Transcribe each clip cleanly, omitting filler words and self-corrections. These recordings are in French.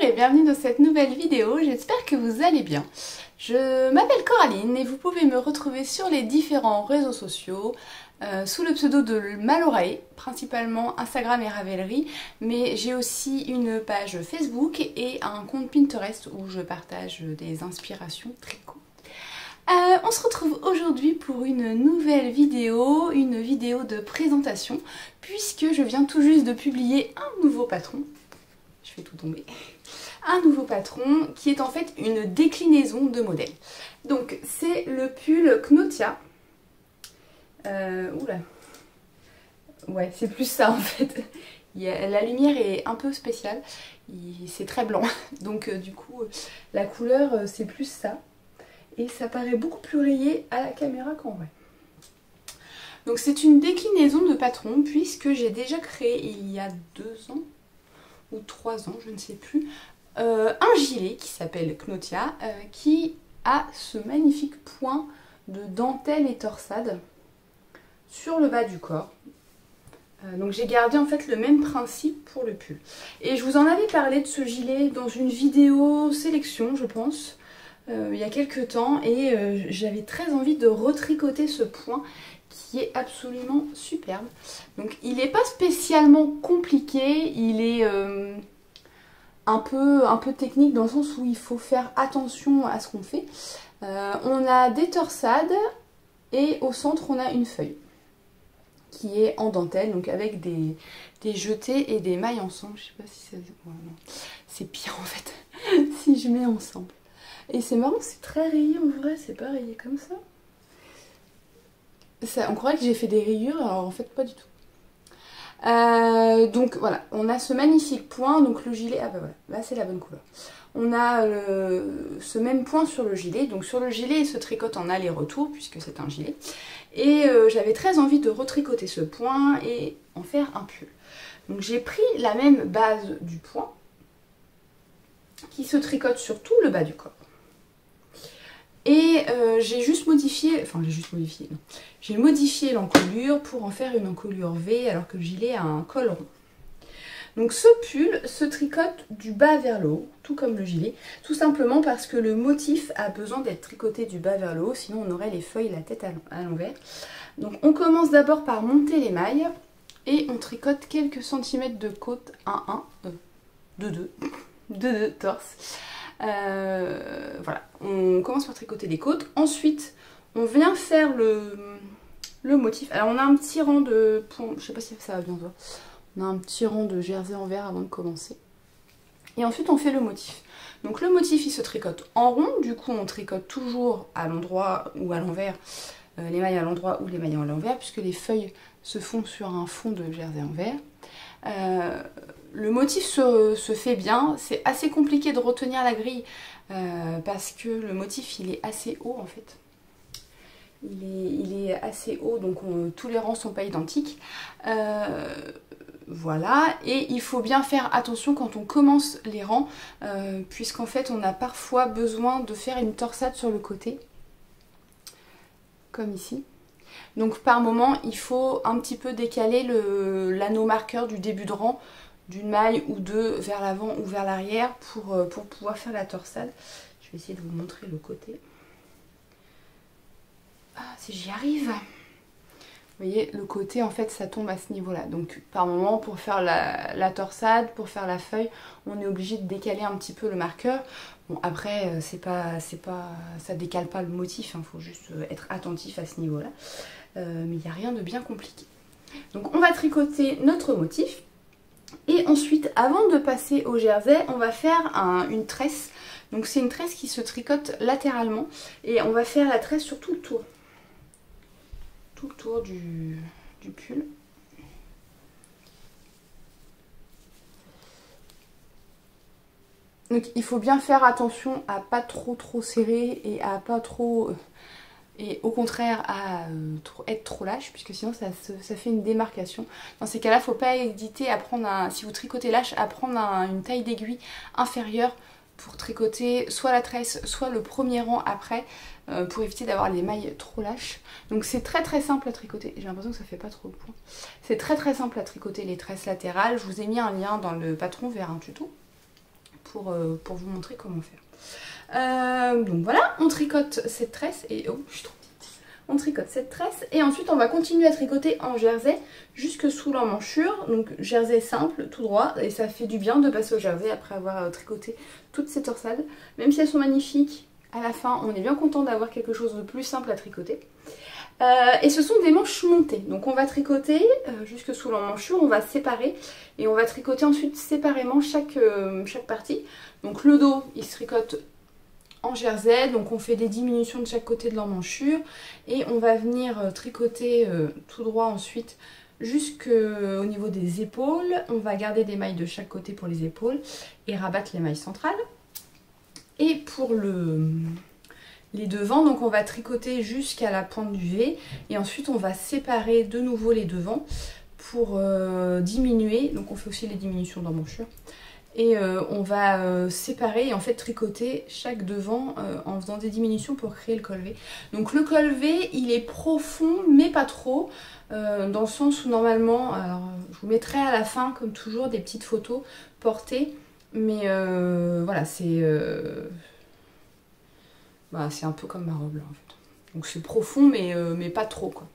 et bienvenue dans cette nouvelle vidéo, j'espère que vous allez bien. Je m'appelle Coraline et vous pouvez me retrouver sur les différents réseaux sociaux sous le pseudo de Malorae, principalement Instagram et Ravelry, mais j'ai aussi une page Facebook et un compte Pinterest où je partage des inspirations tricot. On se retrouve aujourd'hui pour une nouvelle vidéo, une vidéo de présentation, puisque je viens tout juste de publier un nouveau patron. Je fais tout tomber. Un nouveau patron qui est en fait une déclinaison de modèle. Donc c'est le pull Knotia. Oula. Ouais, c'est plus ça en fait. La lumière est un peu spéciale. C'est très blanc. Donc du coup, la couleur c'est plus ça. Et ça paraît beaucoup plus rayé à la caméra qu'en vrai. Donc c'est une déclinaison de patron puisque j'ai déjà créé il y a 2 ans ou 3 ans, je ne sais plus, un gilet qui s'appelle Knotia qui a ce magnifique point de dentelle et torsade sur le bas du corps. Donc j'ai gardé en fait le même principe pour le pull. Et je vous en avais parlé de ce gilet dans une vidéo sélection, je pense. Il y a quelques temps et j'avais très envie de retricoter ce point qui est absolument superbe. Donc il n'est pas spécialement compliqué, il est un peu technique dans le sens où il faut faire attention à ce qu'on fait. On a des torsades et au centre on a une feuille qui est en dentelle, donc avec des jetés et des mailles ensemble. Je sais pas si ça... Ouais, non. C'est pire en fait si je mets ensemble. Et c'est marrant, c'est très rayé en vrai, c'est pas rayé comme ça. On croirait que j'ai fait des rayures, alors en fait pas du tout. Donc voilà, on a ce magnifique point, donc le gilet, ah bah voilà, là c'est la bonne couleur. On a ce même point sur le gilet, donc sur le gilet il se tricote en aller-retour puisque c'est un gilet. Et j'avais très envie de retricoter ce point et en faire un pull. Donc j'ai pris la même base du point qui se tricote sur tout le bas du corps. Et j'ai juste modifié, j'ai modifié l'encolure pour en faire une encolure V alors que le gilet a un col rond. Donc ce pull se tricote du bas vers le haut, tout comme le gilet, tout simplement parce que le motif a besoin d'être tricoté du bas vers le haut, sinon on aurait les feuilles la tête à l'envers. Donc on commence d'abord par monter les mailles et on tricote quelques centimètres de côte, 2 torse. Voilà, on commence par tricoter les côtes, ensuite on vient faire le motif. Alors on a un petit rang de points, je sais pas si ça va bien voir, on a un petit rang de jersey en vert avant de commencer. Et ensuite on fait le motif. Donc le motif il se tricote en rond, du coup on tricote toujours à l'endroit ou à l'envers, les mailles à l'endroit ou les mailles à l'envers, puisque les feuilles se font sur un fond de jersey en vert. Le motif se fait bien, c'est assez compliqué de retenir la grille parce que le motif il est assez haut en fait. Il est assez haut, donc tous les rangs sont pas identiques. Voilà, et il faut bien faire attention quand on commence les rangs, puisqu'en fait on a parfois besoin de faire une torsade sur le côté, comme ici. Donc par moment il faut un petit peu décaler l'anneau marqueur du début de rang d'une maille ou deux vers l'avant ou vers l'arrière pour pouvoir faire la torsade. Je vais essayer de vous montrer le côté. Ah, si j'y arrive. Vous voyez, le côté en fait ça tombe à ce niveau là. Donc par moment pour faire la torsade, pour faire la feuille, on est obligé de décaler un petit peu le marqueur. Bon après ça décale pas le motif, il faut juste être attentif à ce niveau là. Mais il n'y a rien de bien compliqué. Donc on va tricoter notre motif. Et ensuite, avant de passer au jersey, on va faire une tresse. Donc c'est une tresse qui se tricote latéralement. Et on va faire la tresse sur tout le tour. Tout le tour du pull. Donc il faut bien faire attention à pas trop serrer et à pas trop... et au contraire à être trop lâche, puisque sinon ça fait une démarcation. Dans ces cas là, faut pas hésiter à prendre si vous tricotez lâche, à prendre une taille d'aiguille inférieure pour tricoter soit la tresse, soit le premier rang après, pour éviter d'avoir les mailles trop lâches. Donc c'est très simple à tricoter, j'ai l'impression que ça fait pas trop de points. C'est très simple à tricoter les tresses latérales, je vous ai mis un lien dans le patron vers un tuto pour vous montrer comment faire. Donc voilà, on tricote cette tresse et oh, je suis trop petite. On tricote cette tresse et ensuite on va continuer à tricoter en jersey jusque sous l'emmanchure. Donc jersey simple, tout droit, et ça fait du bien de passer au jersey après avoir tricoté toutes ces torsades. Même si elles sont magnifiques, à la fin on est bien content d'avoir quelque chose de plus simple à tricoter. Et ce sont des manches montées, donc on va tricoter jusque sous l'emmanchure, on va séparer et on va tricoter ensuite séparément chaque partie. Donc le dos il se tricote en jersey, donc on fait des diminutions de chaque côté de l'emmanchure et on va venir tricoter tout droit ensuite jusqu'au niveau des épaules. On va garder des mailles de chaque côté pour les épaules et rabattre les mailles centrales. Et pour les devants, donc on va tricoter jusqu'à la pointe du V et ensuite on va séparer de nouveau les devants pour diminuer. Donc on fait aussi les diminutions d'emmanchure et on va séparer et en fait tricoter chaque devant en faisant des diminutions pour créer le col V. Donc le col V il est profond mais pas trop, dans le sens où normalement, alors je vous mettrai à la fin comme toujours des petites photos portées, mais voilà, c'est un peu comme ma robe là en fait. Donc c'est profond mais pas trop quoi.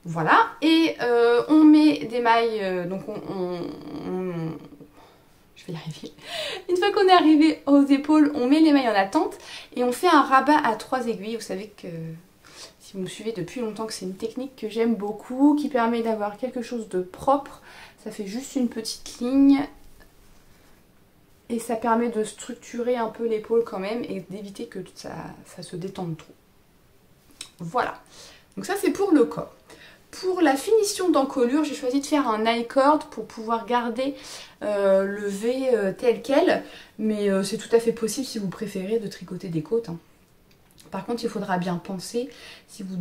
Voilà, et on met des mailles, donc je vais y arriver. Une fois qu'on est arrivé aux épaules, on met les mailles en attente et on fait un rabat à 3 aiguilles. Vous savez que si vous me suivez depuis longtemps que c'est une technique que j'aime beaucoup, qui permet d'avoir quelque chose de propre. Ça fait juste une petite ligne et ça permet de structurer un peu l'épaule quand même et d'éviter que ça se détende trop. Voilà, donc ça c'est pour le corps. Pour la finition d'encolure, j'ai choisi de faire un I-cord pour pouvoir garder le V tel quel, mais c'est tout à fait possible si vous préférez de tricoter des côtes. Hein. Par contre, il faudra bien penser, si vous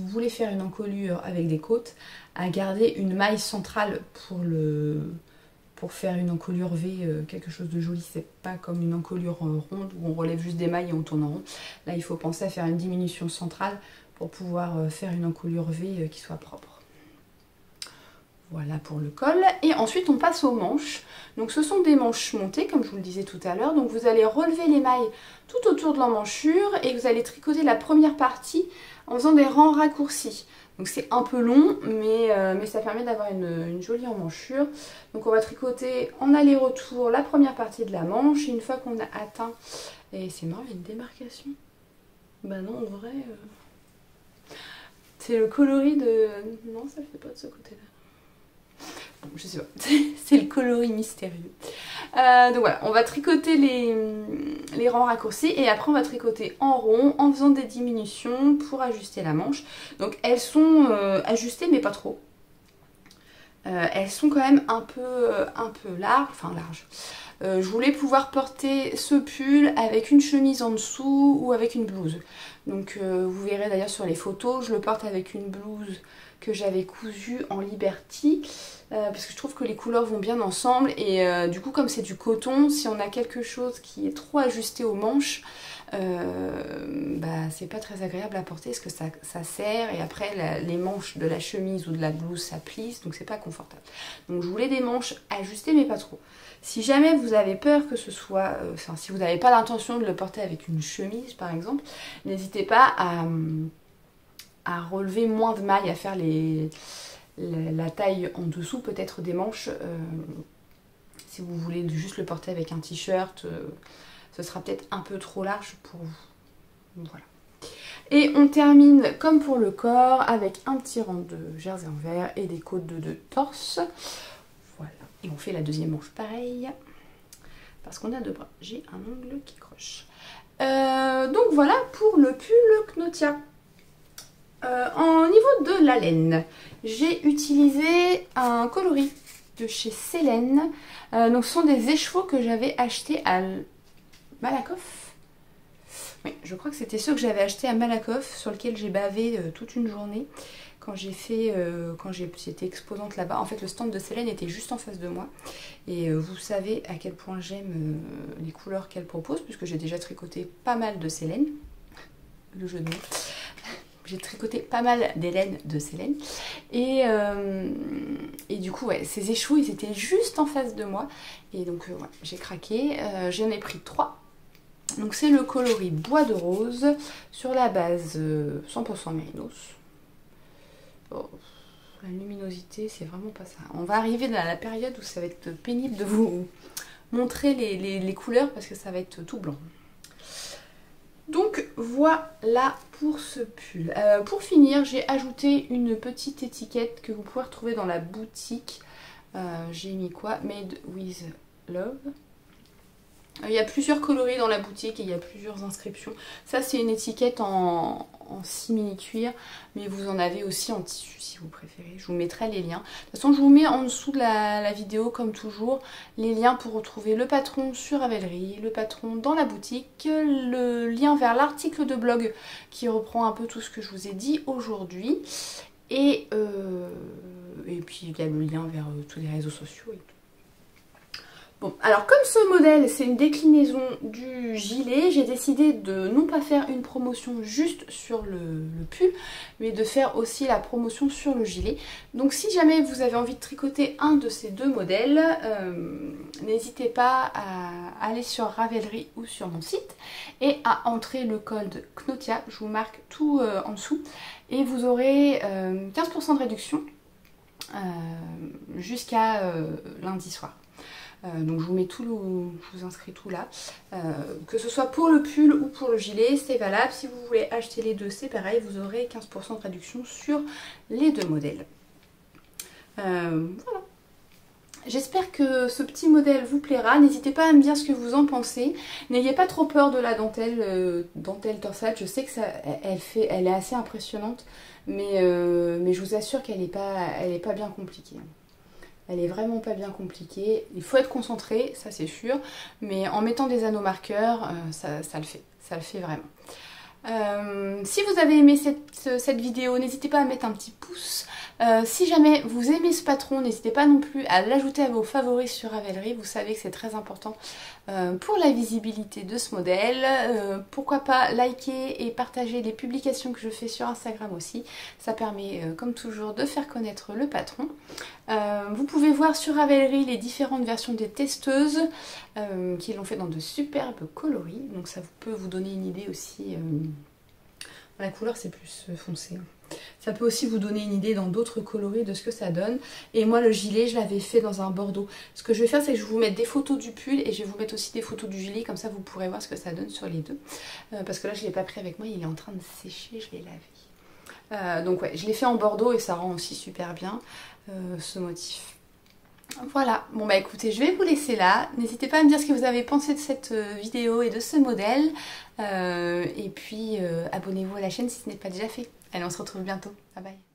voulez faire une encolure avec des côtes, à garder une maille centrale pour faire une encolure V, quelque chose de joli. C'est pas comme une encolure ronde où on relève juste des mailles et on tourne en rond. Là, il faut penser à faire une diminution centrale pour pouvoir faire une encolure V qui soit propre. Voilà pour le col. Et ensuite on passe aux manches. Donc ce sont des manches montées comme je vous le disais tout à l'heure. Donc vous allez relever les mailles tout autour de l'emmanchure et vous allez tricoter la première partie en faisant des rangs raccourcis. Donc c'est un peu long mais ça permet d'avoir une jolie emmanchure. Donc on va tricoter en aller-retour la première partie de la manche. Et une fois qu'on a atteint... Et c'est marrant, il y a une démarcation. Bah non, en vrai... C'est le coloris de... Non, ça fait pas de ce côté-là. Bon, je sais pas. C'est le coloris mystérieux. Donc voilà, on va tricoter les rangs raccourcis et après on va tricoter en rond en faisant des diminutions pour ajuster la manche. Donc elles sont ajustées mais pas trop. Elles sont quand même un peu larges, enfin larges. Je voulais pouvoir porter ce pull avec une chemise en dessous ou avec une blouse. Donc vous verrez d'ailleurs sur les photos, je le porte avec une blouse que j'avais cousue en Liberty. Parce que je trouve que les couleurs vont bien ensemble. Et du coup comme c'est du coton, si on a quelque chose qui est trop ajusté aux manches, c'est pas très agréable à porter parce que ça serre et après les manches de la chemise ou de la blouse ça plisse, donc c'est pas confortable. Donc je voulais des manches ajustées mais pas trop. Si jamais vous avez peur que ce soit, si vous n'avez pas l'intention de le porter avec une chemise par exemple, n'hésitez pas à relever moins de mailles, à faire la taille en dessous peut-être des manches. Si vous voulez juste le porter avec un t-shirt, ce sera peut-être un peu trop large pour vous. Voilà. Et on termine comme pour le corps avec un petit rang de jersey en vert et des côtes de torse. Voilà. Et on fait la deuxième manche pareil. Parce qu'on a deux bras. J'ai un ongle qui croche. Donc voilà pour le pull Knotia. En niveau de la laine, j'ai utilisé un coloris de chez Célène. Donc ce sont des écheveaux que j'avais achetés à Malakoff. Oui, je crois que c'était ceux que j'avais achetés à Malakoff, sur lequel j'ai bavé toute une journée quand j'étais exposante là-bas. En fait, le stand de Célène était juste en face de moi. Et vous savez à quel point j'aime les couleurs qu'elle propose, puisque j'ai déjà tricoté pas mal de Célène. Le jeu de mots. J'ai tricoté pas mal des laines de Célène. Et Et du coup, ouais, ces échous, ils étaient juste en face de moi. Et donc, ouais, j'ai craqué. J'en ai pris 3. Donc, c'est le coloris bois de rose sur la base 100% mérinos. Oh, la luminosité, c'est vraiment pas ça. On va arriver dans la période où ça va être pénible de vous montrer les couleurs parce que ça va être tout blanc. Donc voilà pour ce pull. Pour finir, j'ai ajouté une petite étiquette que vous pouvez retrouver dans la boutique. J'ai mis quoi? Made with Love. Il y a plusieurs coloris dans la boutique et il y a plusieurs inscriptions. Ça, c'est une étiquette en simili-cuir, mais vous en avez aussi en tissu si vous préférez. Je vous mettrai les liens. De toute façon, je vous mets en dessous de la vidéo, comme toujours, les liens pour retrouver le patron sur Ravelry, le patron dans la boutique, le lien vers l'article de blog qui reprend un peu tout ce que je vous ai dit aujourd'hui. Et puis, il y a le lien vers tous les réseaux sociaux et tout. Bon, alors comme ce modèle c'est une déclinaison du gilet, j'ai décidé de non pas faire une promotion juste sur le pull, mais de faire aussi la promotion sur le gilet. Donc si jamais vous avez envie de tricoter un de ces deux modèles, n'hésitez pas à aller sur Ravelry ou sur mon site et à entrer le code KNOTIA, je vous marque tout en dessous, et vous aurez 15% de réduction jusqu'à lundi soir. Donc je vous mets tout, je vous inscris tout là, que ce soit pour le pull ou pour le gilet, c'est valable. Si vous voulez acheter les deux, c'est pareil, vous aurez 15% de réduction sur les deux modèles. Voilà. J'espère que ce petit modèle vous plaira. N'hésitez pas à me dire ce que vous en pensez. N'ayez pas trop peur de la dentelle, dentelle torsade. Je sais que ça, elle est assez impressionnante, mais je vous assure qu'elle n'est pas bien compliquée. Elle est vraiment pas bien compliquée. Il faut être concentré, ça c'est sûr. Mais en mettant des anneaux marqueurs, ça le fait. Ça le fait vraiment. Si vous avez aimé cette vidéo, n'hésitez pas à mettre un petit pouce. Si jamais vous aimez ce patron, n'hésitez pas non plus à l'ajouter à vos favoris sur Ravelry. Vous savez que c'est très important pour la visibilité de ce modèle. Pourquoi pas liker et partager les publications que je fais sur Instagram aussi. Ça permet, comme toujours, de faire connaître le patron. Vous pouvez voir sur Ravelry les différentes versions des testeuses qui l'ont fait dans de superbes coloris. Donc ça peut vous donner une idée aussi. La couleur c'est plus foncé. Ça peut aussi vous donner une idée dans d'autres coloris de ce que ça donne. Et moi le gilet je l'avais fait dans un bordeaux. Ce que je vais faire c'est que je vais vous mettre des photos du pull et je vais vous mettre aussi des photos du gilet. Comme ça vous pourrez voir ce que ça donne sur les deux. Parce que là je ne l'ai pas pris avec moi, il est en train de sécher, je l'ai lavé. Donc ouais, je l'ai fait en bordeaux et ça rend aussi super bien ce motif. Voilà, bon bah écoutez, je vais vous laisser là. N'hésitez pas à me dire ce que vous avez pensé de cette vidéo et de ce modèle. Et puis abonnez-vous à la chaîne si ce n'est pas déjà fait. Allez, on se retrouve bientôt. Bye bye.